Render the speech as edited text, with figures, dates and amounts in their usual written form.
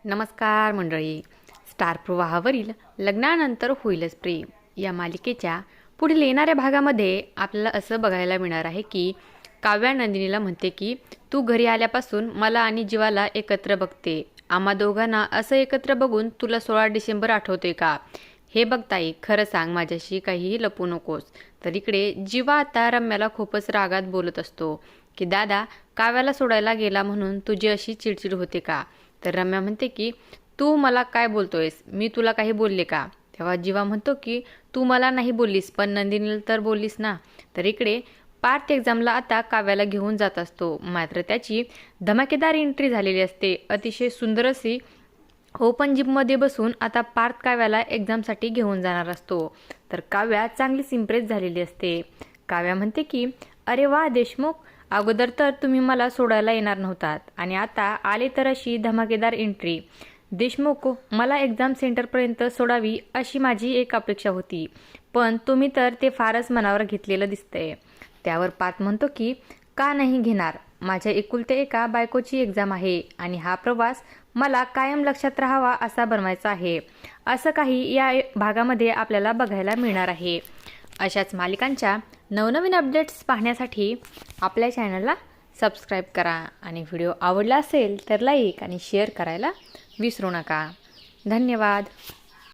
नमस्कार मंडळी. स्टार प्रवाहावरील लग्नानंतर होईलच प्रेम या मालिकेच्या पुढील येणाऱ्या भागामध्ये आपल्याला असं बघायला मिळणार आहे की काव्या नंदिनीला म्हणते की तू घरी आल्यापासून मला आणि जीवाला एकत्र बघते. आम्हा दोघांना असं एकत्र बघून तुला 16 डिसेंबर आठवते का? हे बघ ताई, खरं सांग, माझ्याशी काहीही लपू नकोस. तर इकडे जीवा आता रम्याला खूपच रागात बोलत असतो की दादा, काव्याला सोडायला गेला म्हणून तुझी अशी चिडचिड होते का? तर रम्या म्हणते की तू मला काय बोलतोयस? मी तुला काही बोलले का? तेव्हा जीवा म्हणतो की तू मला नाही बोललीस, पण नंदिनीला तर बोललीस ना. तर इकडे पार्थ एक्झामला आता काव्याला घेऊन जात असतो. मात्र त्याची धमाकेदार एंट्री झालेली असते. अतिशय सुंदर अशी ओपन जिममध्ये बसून आता पार्थ काव्याला एक्झामसाठी घेऊन जाणार असतो. तर काव्या चांगलीच इम्प्रेस झालेली असते. काव्या म्हणते की अरे वा देशमुख, अगोदर तर तुम्ही मला सोडायला येणार नव्हतात आणि आता आले तर अशी धमाकेदार एंट्री. देशमुख, मला एक्झाम सेंटरपर्यंत सोडावी अशी माझी एक अपेक्षा होती, पण तुम्ही तर ते फारच मनावर घेतलेलं दिसतंय. त्यावर पार्थ म्हणतो की का नाही घेणार? माझ्या एकुलते एका बायकोची एक्झाम आहे आणि हा प्रवास मला कायम लक्षात राहावा असा बनवायचा आहे. असं काही या भागामध्ये आपल्याला बघायला मिळणार आहे. अशाच मालिकांच्या नवनवीन अपडेट्स पाहण्यासाठी आपल्या चॅनलला सबस्क्राईब करा आणि व्हिडिओ आवडला असेल तर लाईक आणि शेअर करायला विसरू नका. धन्यवाद.